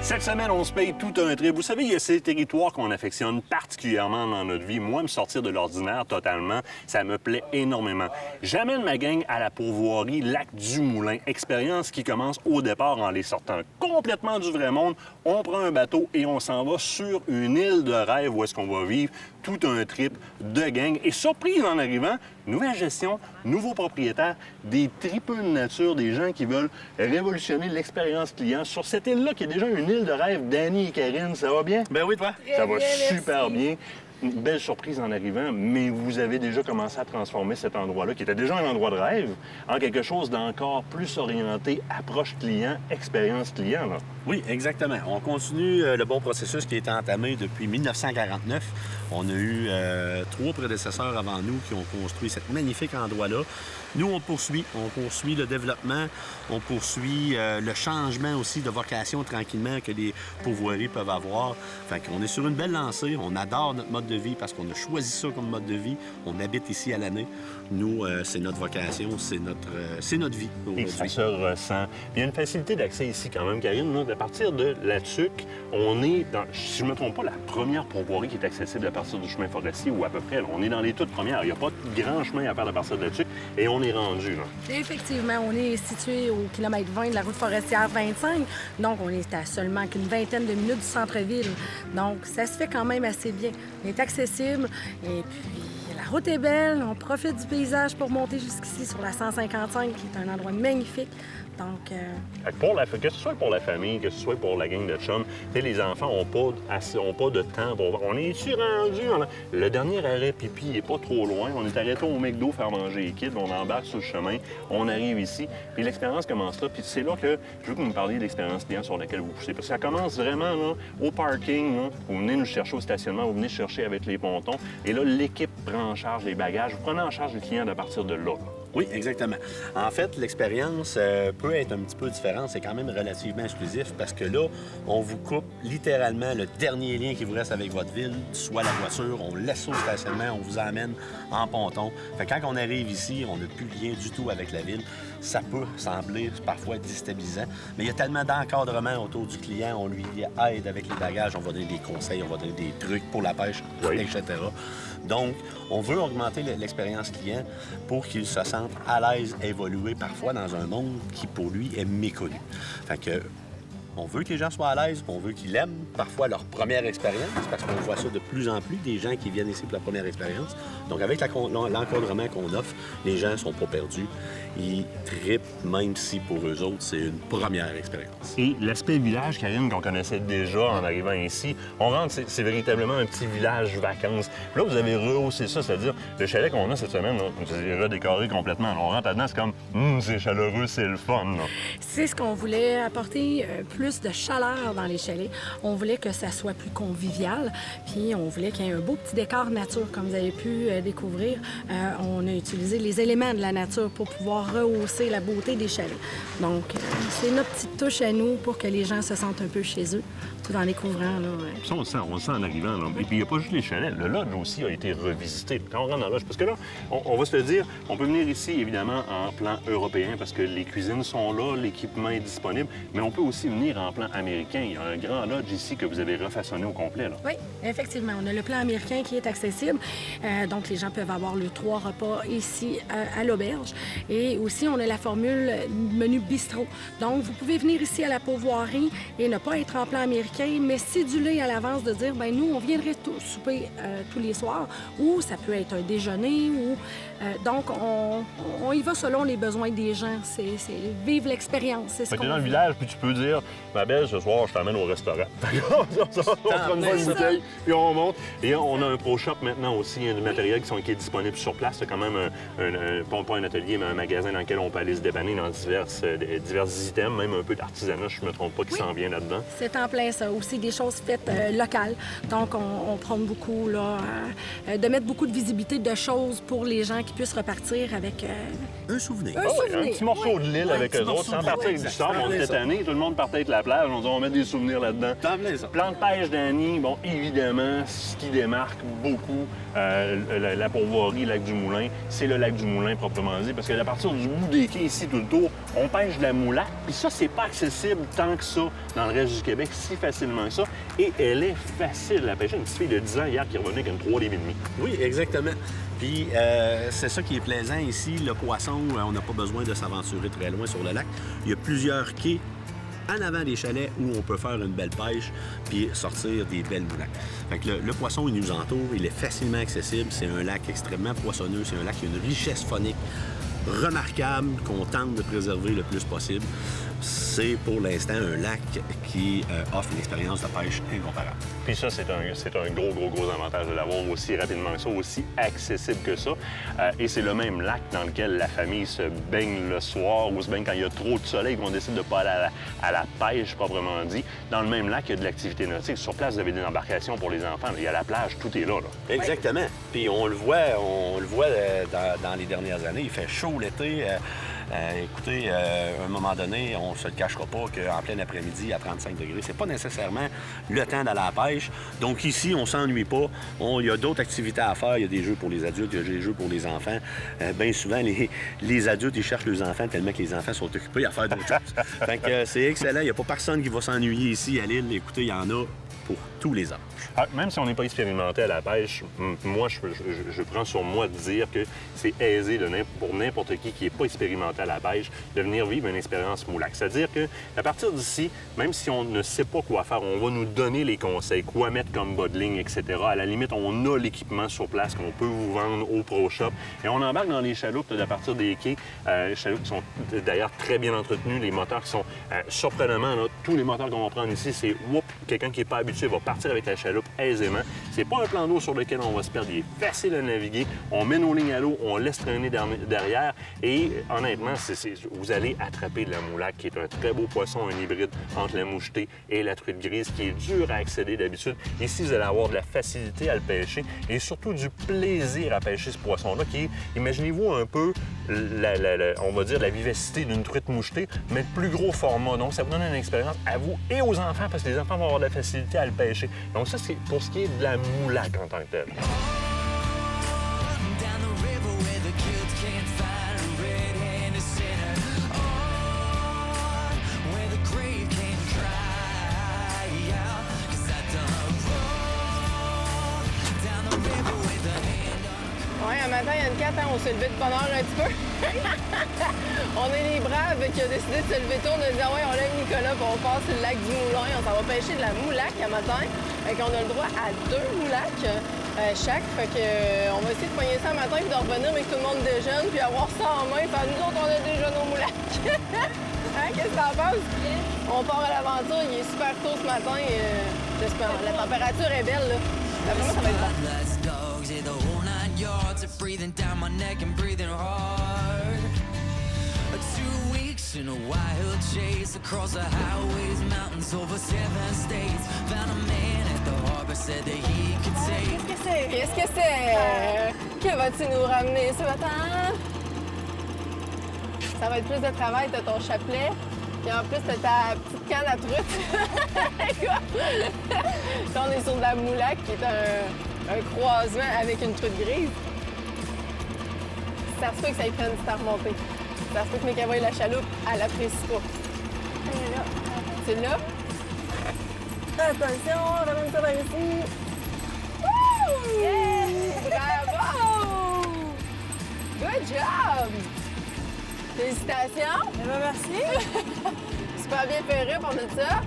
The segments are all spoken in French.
Cette semaine, on se paye tout un trip. Vous savez, il y a ces territoires qu'on affectionne particulièrement dans notre vie. Moi, me sortir de l'ordinaire totalement, ça me plaît énormément. J'amène ma gang à la pourvoirie Lac du Moulin, expérience qui commence au départ en les sortant complètement du vrai monde. On prend un bateau et on s'en va sur une île de rêve où est-ce qu'on va vivre tout un trip de gang. Et surprise en arrivant, nouvelle gestion, nouveaux propriétaires, des tripeux de nature, des gens qui veulent révolutionner l'expérience client sur cette île-là qui est déjà une île de rêve. Danny et Karine, ça va bien? Ben oui, toi? Ça va bien, super merci. bien. Une belle surprise en arrivant, mais vous avez déjà commencé à transformer cet endroit-là, qui était déjà un endroit de rêve, en quelque chose d'encore plus orienté approche client, expérience client. Là. Oui, exactement. On continue le bon processus qui a été entamé depuis 1949. On a eu 3 prédécesseurs avant nous qui ont construit cet magnifique endroit-là. Nous, on poursuit le développement, on poursuit le changement aussi de vocation tranquillement que les pourvoiries peuvent avoir. Fait qu'on est sur une belle lancée, on adore notre mode de vie parce qu'on a choisi ça comme mode de vie. On habite ici à l'année. Nous, c'est notre vocation, c'est notre vie Et ça aujourd'hui. se ressent. Il y a une facilité d'accès ici quand même, Karine. Là. À partir de la TUC, on est dans, si je ne me trompe pas, la première pourvoirie qui est accessible à partir du chemin forestier ou à peu près. Là. On est dans les toutes premières. Il n'y a pas de grand chemin à faire à partir de la TUC et on est rendu. Là. Effectivement, on est situé au kilomètre 20 de la route forestière 25. Donc, on est à seulement qu'une vingtaine de minutes du centre-ville. Donc, ça se fait quand même assez bien. On est accessible et puis la route est belle. On profite du paysage pour monter jusqu'ici sur la 155, qui est un endroit magnifique. Donc, Fait que ce soit pour la famille, que ce soit pour la gang de chums, les enfants n'ont pas de temps pour... On est ici rendu... Le dernier arrêt pipi n'est pas trop loin. On est arrêté au McDo faire manger les kids. On embarque sur le chemin. On arrive ici. Puis l'expérience commence là. Puis c'est là que je veux que vous me parliez de l'expérience client sur laquelle vous poussez. Parce que ça commence vraiment là, au parking. Là. Vous venez nous chercher au stationnement. Vous venez chercher avec les pontons. Et là, l'équipe prend en charge les bagages. Vous prenez en charge le client à partir de là. Oui, exactement. En fait, l'expérience peut être un petit peu différente. C'est quand même relativement exclusif parce que là, on vous coupe littéralement le dernier lien qui vous reste avec votre ville, soit la voiture, on laisse ça au stationnement, on vous emmène en ponton. Fait que quand on arrive ici, on n'a plus de lien du tout avec la ville. Ça peut sembler parfois déstabilisant, mais il y a tellement d'encadrement autour du client, on lui aide avec les bagages, on va donner des conseils, on va donner des trucs pour la pêche, Oui. etc. Donc, on veut augmenter l'expérience client pour qu'il se sente à l'aise à évoluer parfois dans un monde qui, pour lui, est méconnu. Fait que, on veut que les gens soient à l'aise, on veut qu'ils aiment parfois leur première expérience, parce qu'on voit ça de plus en plus, des gens qui viennent ici pour la première expérience. Donc, avec l'encadrement qu'on offre, les gens ne sont pas perdus. Ils trippent, même si pour eux autres, c'est une première expérience. Et l'aspect village, Karine, qu'on connaissait déjà en arrivant ici, on rentre, c'est véritablement un petit village vacances. Puis là, vous avez rehaussé ça, c'est-à-dire le chalet qu'on a cette semaine, là, c'est redécoré complètement. Là, on rentre là-dedans, c'est comme, c'est chaleureux, c'est le fun. Là. c'est ce qu'on voulait apporter plus de chaleur dans les chalets. On voulait que ça soit plus convivial. Puis on voulait qu'il y ait un beau petit décor nature, comme vous avez pu découvrir. On a utilisé les éléments de la nature pour pouvoir rehausser la beauté des chalets. Donc, c'est notre petite touche à nous pour que les gens se sentent un peu chez eux, tout en découvrant. Là, Ça, on le sent en arrivant. Là. Et puis, il n'y a pas juste les chalets. Le lodge aussi a été revisité. Quand on rentre dans le lodge, parce que là, on va se le dire, on peut venir ici, évidemment, en plan européen, parce que les cuisines sont là, l'équipement est disponible, mais on peut aussi venir en plan américain. Il y a un grand lodge ici que vous avez refaçonné au complet. Là. Oui, effectivement. On a le plan américain qui est accessible. Donc, les gens peuvent avoir le 3 repas ici à l'auberge. Et aussi, on a la formule menu bistrot. Donc, vous pouvez venir ici à la pourvoirie et ne pas être en plan américain, mais céduler à l'avance de dire, ben nous, on viendrait souper tous les soirs, ou ça peut être un déjeuner, ou... donc, on y va selon les besoins des gens. C'est vivre l'expérience. C'est ce Fait que qu'on t'es dans le fait. village, puis tu peux dire, ma belle, ce soir, je t'emmène au restaurant. on prend une bonne ça. bouteille, puis on monte. Et on a un pro shop maintenant aussi, il y a du matériel qui est disponible sur place. C'est quand même pas un atelier, mais un magasin dans lequel on peut aller se dépanner dans divers items, même un peu d'artisanat, je ne me trompe pas, qui s'en vient là-dedans. C'est en plein ça. aussi des choses faites locales. Donc, on prône beaucoup là, de mettre beaucoup de visibilité de choses pour les gens qui puissent repartir avec Un souvenir. un Un souvenir. petit morceau de l'île avec eux autres, sans partir avec du sable. On était tannés, tout le monde partait avec la plage, on dit on met des souvenirs là-dedans. T'en plein ça. Plan de pêche d'Annie, bon, évidemment, ce qui démarque beaucoup la pourvoirie Lac du Moulin, c'est le Lac du Moulin proprement dit, parce qu'à partir du bout des quais ici tout le tour, on pêche de la moulac, puis ça, c'est pas accessible tant que ça dans le reste du Québec, si facilement que ça, et elle est facile à pêcher. Une petite fille de 10 ans hier qui revenait avec une 3,5 livres. Oui, exactement. Puis c'est ça qui est plaisant ici, le poisson, on n'a pas besoin de s'aventurer très loin sur le lac. Il y a plusieurs quais en avant des chalets où on peut faire une belle pêche puis sortir des belles moulacs. Fait que le poisson, il nous entoure, il est facilement accessible. C'est un lac extrêmement poissonneux, c'est un lac qui a une richesse phonique remarquable qu'on tente de préserver le plus possible. C'est pour l'instant un lac qui offre une expérience de pêche incomparable. Puis ça, c'est un gros avantage de l'avoir aussi rapidement que ça, aussi accessible que ça. Et c'est le même lac dans lequel la famille se baigne le soir ou se baigne quand il y a trop de soleil, qu'on décide de ne pas aller à la pêche, proprement dit. Dans le même lac, il y a de l'activité nautique. Sur place, vous avez des embarcations pour les enfants. Il y a la plage, tout est là. Exactement. Puis on le voit dans les dernières années. Il fait chaud l'été. Écoutez, à un moment donné, on se le cachera pas qu'en plein après-midi, à 35 degrés, c'est pas nécessairement le temps d'aller à la pêche. Donc ici, on s'ennuie pas. Il y a d'autres activités à faire. Il y a des jeux pour les adultes, il y a des jeux pour les enfants. Bien souvent, les adultes, ils cherchent leurs enfants tellement que les enfants sont occupés à faire d'autres choses. Fait que c'est excellent. Il n'y a pas personne qui va s'ennuyer ici à l'île. Écoutez, il y en a pour tous les âges. Même si on n'est pas expérimenté à la pêche, moi, je prends sur moi de dire que c'est aisé pour n'importe qui n'est pas expérimenté à la pêche de venir vivre une expérience moulac. C'est-à-dire qu'à partir d'ici, même si on ne sait pas quoi faire, on va nous donner les conseils, quoi mettre comme bas de ligne, etc. À la limite, on a l'équipement sur place qu'on peut vous vendre au Pro Shop. Et on embarque dans les chaloupes à partir des quais, chaloupes qui sont d'ailleurs très bien entretenues, les moteurs qui sont surprenamment, là, tous les moteurs qu'on va prendre ici, c'est quelqu'un qui n'est pas habitué va partir avec la chaloupe aisément. C'est pas un plan d'eau sur lequel on va se perdre. Il est facile à naviguer. On met nos lignes à l'eau, on laisse traîner derrière. Et honnêtement, vous allez attraper de la moulac, qui est un très beau poisson, un hybride entre la mouchetée et la truite grise, qui est dur à accéder d'habitude. Ici, vous allez avoir de la facilité à le pêcher et surtout du plaisir à pêcher ce poisson-là, qui est, imaginez-vous un peu, on va dire, la vivacité d'une truite mouchetée, mais de plus gros format. Donc, ça vous donne une expérience à vous et aux enfants, parce que les enfants vont avoir de la facilité à le pêcher. Donc, ça, c'est pour ce qui est de la moulac en tant que telle. Oui, un matin, il y a une 4 ans, on s'est levé de bonne heure un petit peu. On est les braves qui ont décidé de se lever tôt. On a dit, ah ouais, on lève Nicolas, puis on passe sur le lac du Moulin. On s'en va pêcher de la moulac à matin. Fait qu'on a le droit à 2 moulacs chaque. Fait que, on va essayer de poigner ça un matin, puis de revenir, mais que tout le monde déjeune, puis avoir ça en main. Puis nous autres, on a déjà nos moulacs. Hein, qu'est-ce que t'en penses? On part à l'aventure, il est super tôt ce matin. J'espère. La température est belle, là. Vraiment, ça va être bon. Breathing down my neck and breathing hard. 2 weeks in a wild chase across the highways, mountains over 7 states. Found a man at the harbor, said that he could take. Qu'est-ce que c'est? Qu'est-ce que c'est? Que vas-tu nous ramener ce matin? Ça va être plus de travail, t'as ton chapelet. Puis en plus, t'as ta petite canne à truite. Quoi? Là, on est sur de la moulac, qui est un croisement avec une truite grise. Ça se peut que ça y prenne du temps à remonter. Ça se peut que Mika voie la chaloupe, elle l'apprécie pas. Elle est là. C'est là. Attention, ramène ça vers ici. Wouh! Yeah! Bravo! Good job! Félicitations! Eh bien, merci! Super bien ferré pour de ça.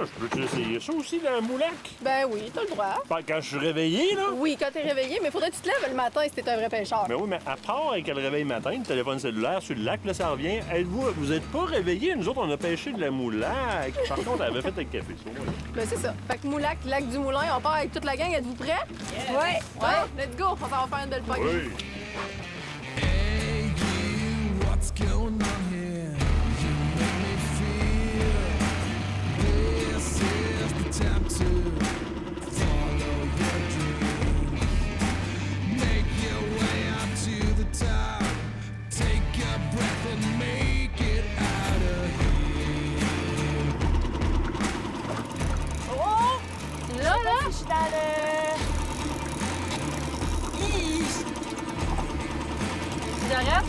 je peux essayer ça aussi, le moulac? Ben oui, t'as le droit. Quand je suis réveillé, là? Oui, quand t'es réveillé, mais faudrait que tu te lèves le matin si t'es un vrai pêcheur. Ben oui, mais à part avec le réveil matin, le téléphone cellulaire sur le lac, là, ça revient. Vous êtes pas réveillés? Nous autres, on a pêché de la moulac. Par contre, elle avait fait avec café. Ben c'est ça. Fait que Moulac, lac du Moulin, on part avec toute la gang. Êtes-vous prêts? Ouais. Ouais. Let's go. On s'en va faire une belle pogne. Oui. Hey, you, what's going on here? You make me feel this is the time to follow your dream. Make your way up to the top. Take a breath and make it out of here. Oh! Là, je suis dans le... J'arrête?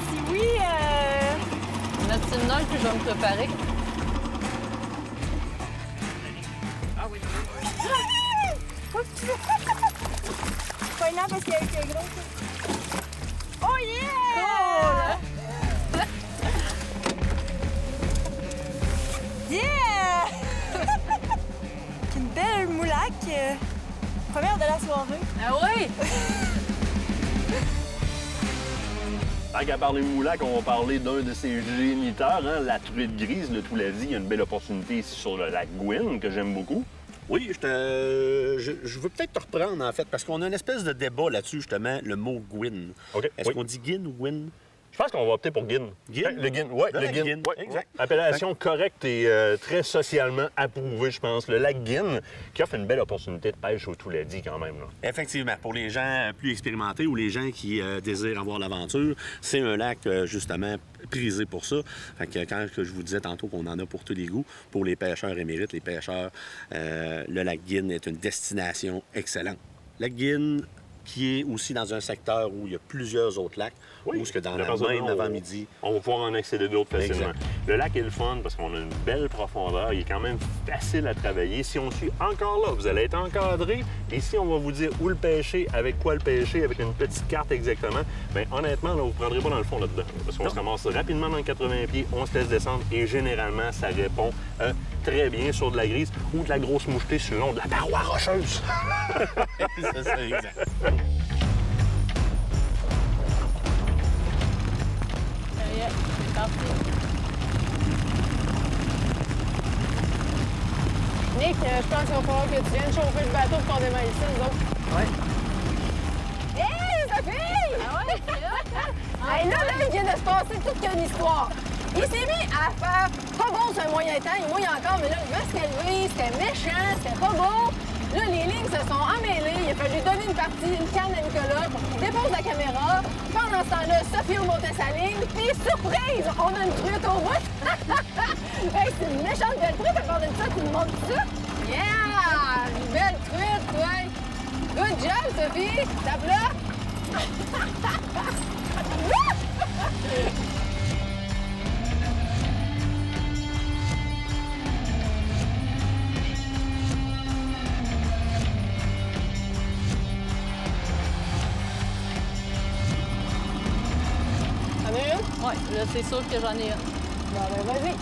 Si oui, notre petite note que je vais me préparer. Ah oui. Pas énorme parce qu'il a été gros. Oh yeah! Cool! Yeah! Une belle moulac. Première de la soirée. Ah oui? Tant qu'à parler de moulac, on va parler d'un de ses géniteurs, hein, la truite grise, le Touladi. Il y a une belle opportunité ici sur le lac Gwyn, que j'aime beaucoup. Oui, je veux peut-être te reprendre, en fait, parce qu'on a une espèce de débat là-dessus, justement, le mot Gwyn. OK, Est-ce oui. qu'on dit Gwyn ou Gwyn? Je pense qu'on va opter pour Guine. Guine? Le Guine, oui, Le le lac Guine. Guine, Ouais, exact. Appellation correcte et très socialement approuvée, je pense. Le lac Guine, qui offre une belle opportunité de pêche au Touladi quand même. Là. Effectivement, pour les gens plus expérimentés ou les gens qui désirent avoir l'aventure, c'est un lac, justement, prisé pour ça. Fait que quand je vous disais tantôt qu'on en a pour tous les goûts, pour les pêcheurs émérites, les pêcheurs, le lac Guine est une destination excellente. Lac Guine, qui est aussi dans un secteur où il y a plusieurs autres lacs, où ce que dans la même avant-midi... On va pouvoir en accéder d'autres facilement. Exact. Le lac est le fun parce qu'on a une belle profondeur. Il est quand même facile à travailler. Si on suit encore là, vous allez être encadré. Et si on va vous dire où le pêcher, avec quoi le pêcher, avec une petite carte exactement, bien honnêtement, là, vous ne prendrez pas dans le fond là-dedans. Parce qu'on se ramasse rapidement dans le 80 pieds, on se laisse descendre et généralement, ça répond très bien sur de la grise ou de la grosse mouchetée sur le long de la paroi rocheuse. C'est ça, exact. C'est parti. Nick, je pense qu'il va falloir que tu viennes chauffer le bateau pour qu'on démarre ici, nous autres. Ouais. Hé, Sophie! Ah ouais, c'est là, hey, là, il vient de se passer toute une histoire. Il s'est mis à faire pas beau sur un moyen temps, il mouille encore, mais là, il va se lever, c'était méchant, c'était pas beau. Là, les lignes se sont emmêlées, il a fallu donner une partie, une canne à Nicolas pour qu'il dépose la caméra. Pendant ce temps-là, Sophie remontait sa ligne, puis surprise, on a une truite au bout. Hey, c'est une méchante belle truite, à part de ça, tu me montres ça? Yeah! Une belle truite, ouais! Good job, Sophie! Tape là! T'en as une? Ouais, là, c'est sûr que j'en ai une. Bon, ben, vas-y.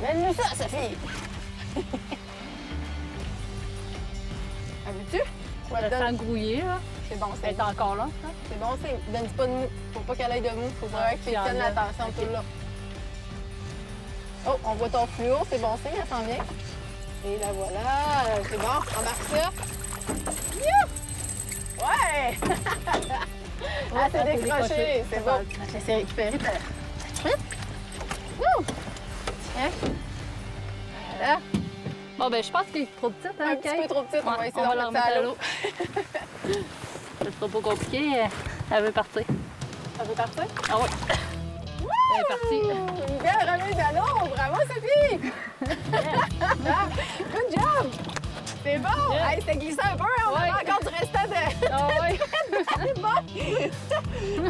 Mène-nous ça, Sophie! Ah, veux-tu? Ouais, Je donne. sens grouiller, là. C'est bon, Elle c'est est encore là, ça? C'est bon, c'est. Donne pas de mou. Faut pas qu'elle aille de mou. Faut vraiment que tu puis tiennes enlève. l'attention tout là. Oh, on voit ton fluo, c'est bon signe, elle s'en vient. Et la voilà, c'est bon, embarque ça. You! Ouais! Ah, c'est décroché, c'est bon. Je vais essayer de récupérer ta truite. Wouh! Tiens. Voilà. Bon, ben, je pense qu'il est trop petite, hein, Un petit peu trop petite, on va essayer on va de la remettre ça à l'eau. Ce sera pas compliqué. Elle veut partir. Ça veut partir? Ah oui. Elle est partie. Une belle remise à l'eau! Bravo, Sophie! Good job! C'est bon! Hey, c'était glissé un peu, hein? On Ouais. avait encore du restant de... Ah oui. C'est bon!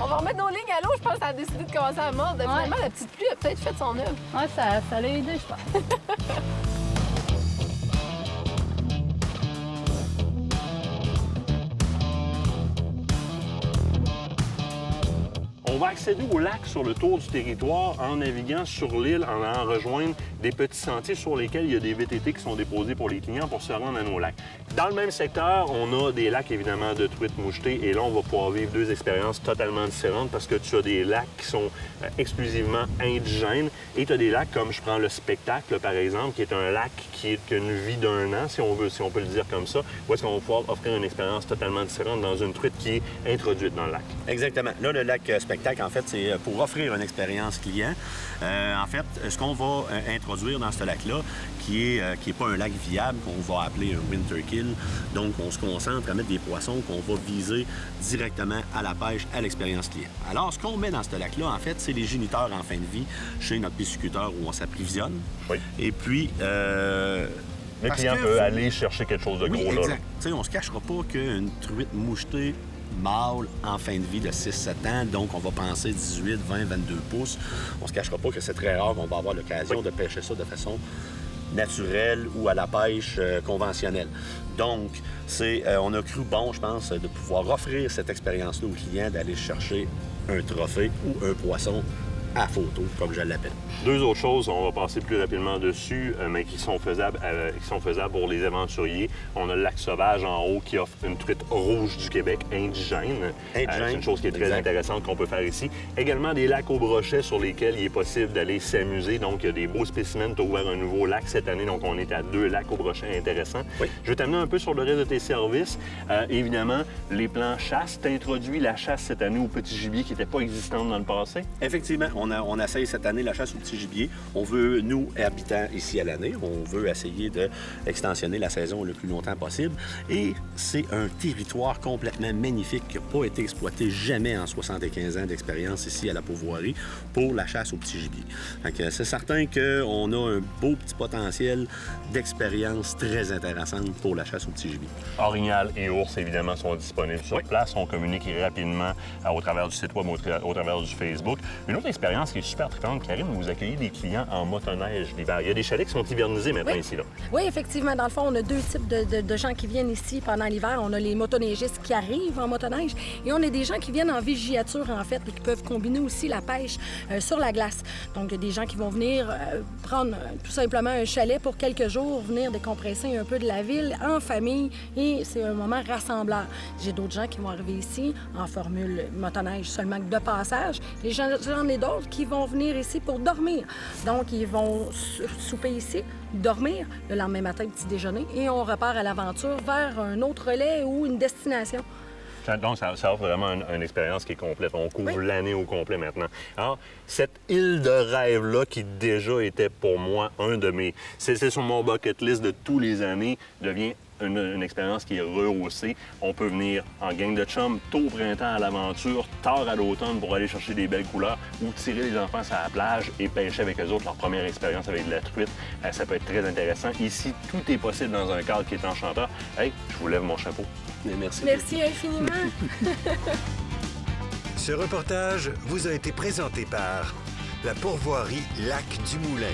On va remettre nos lignes à l'eau. Je pense qu'elle a décidé de commencer à mordre. Finalement, la petite pluie a peut-être fait son œuvre. Ouais, ça l'a aidé, je pense. On On va accéder au lac sur le tour du territoire en naviguant sur l'île, en allant rejoindre des petits sentiers sur lesquels il y a des VTT qui sont déposés pour les clients pour se rendre à nos lacs. Dans le même secteur, on a des lacs évidemment de truites mouchetées et là, on va pouvoir vivre deux expériences totalement différentes parce que tu as des lacs qui sont exclusivement indigènes et tu as des lacs comme je prends le Spectacle par exemple, qui est un lac qui a une vie d'1 an, si on peut le dire comme ça, où est-ce qu'on va pouvoir offrir une expérience totalement différente dans une truite qui est introduite dans le lac. Exactement. Là, le lac Spectacle, en fait, c'est pour offrir une expérience client. En fait, ce qu'on va introduire dans ce lac-là, qui est pas un lac viable, qu'on va appeler un winter kill. Donc, on se concentre à mettre des poissons qu'on va viser directement à la pêche, à l'expérience client. Alors, ce qu'on met dans ce lac-là, en fait, c'est les géniteurs en fin de vie chez notre pisciculteur où on s'approvisionne. Oui. Et puis... le client peut aller chercher quelque chose de gros là. Exact. Tu sais, on se cachera pas qu'une truite mouchetée mâle en fin de vie de 6-7 ans, donc on va penser 18, 20, 22 pouces. On se cachera pas que c'est très rare qu'on va avoir l'occasion de pêcher ça de façon naturelle ou à la pêche conventionnelle. Donc, on a cru bon, je pense, de pouvoir offrir cette expérience-là aux clients, d'aller chercher un trophée ou un poisson à photo, comme je l'appelle. Deux autres choses, on va passer plus rapidement dessus, mais qui sont faisables pour les aventuriers. On a le lac Sauvage en haut qui offre une truite rouge du Québec, indigène. C'est une chose qui est très intéressante qu'on peut faire ici. Également des lacs au brochet sur lesquels il est possible d'aller s'amuser. Donc, il y a des beaux spécimens. Tu as ouvert un nouveau lac cette année, donc on est à 2 lacs au brochet intéressants. Oui. Je vais t'amener un peu sur le reste de tes services. Évidemment, les plans chasse. Tu as introduit la chasse cette année au petit gibier qui n'était pas existante dans le passé. Effectivement, on essaye cette année la chasse au petit gibier. On veut, nous, habitants ici à l'année, on veut essayer d'extensionner la saison le plus longtemps possible. Et c'est un territoire complètement magnifique qui n'a pas été exploité jamais en 75 ans d'expérience ici à la Pourvoirie pour la chasse au petit gibier. C'est certain qu'on a un beau petit potentiel d'expérience très intéressante pour la chasse au petit gibier. Orignal et ours, évidemment, sont disponibles sur place. On communique rapidement au travers du site web, au travers du Facebook. Une autre expérience qui est super trippante, Karine, vous accueillez des clients en motoneige l'hiver. Il y a des chalets qui sont hivernisés maintenant ici, là. Oui, effectivement. Dans le fond, on a deux types de gens qui viennent ici pendant l'hiver. On a les motoneigistes qui arrivent en motoneige et on a des gens qui viennent en villégiature, en fait, et qui peuvent combiner aussi la pêche sur la glace. Donc, il y a des gens qui vont venir prendre tout simplement un chalet pour quelques jours, venir décompresser un peu de la ville en famille et c'est un moment rassembleur. J'ai d'autres gens qui vont arriver ici en formule motoneige seulement que de passage. J'en ai d'autres qui vont venir ici pour dormir. Donc, ils vont souper ici, dormir, le lendemain matin, petit déjeuner, et on repart à l'aventure vers un autre relais ou une destination. Donc, ça offre vraiment une expérience qui est complète. On couvre l'année au complet maintenant. Alors, cette île de rêve-là, qui déjà était pour moi un de mes... C'est sur mon bucket list de tous les années, devient une expérience qui est rehaussée. On peut venir en gang de chum tôt au printemps à l'aventure, tard à l'automne pour aller chercher des belles couleurs ou tirer les enfants sur la plage et pêcher avec eux autres leur première expérience avec de la truite. Ça peut être très intéressant. Ici, tout est possible dans un cadre qui est enchanteur. Hey, je vous lève mon chapeau. Merci. Merci infiniment. Ce reportage vous a été présenté par la Pourvoirie Lac du Moulin.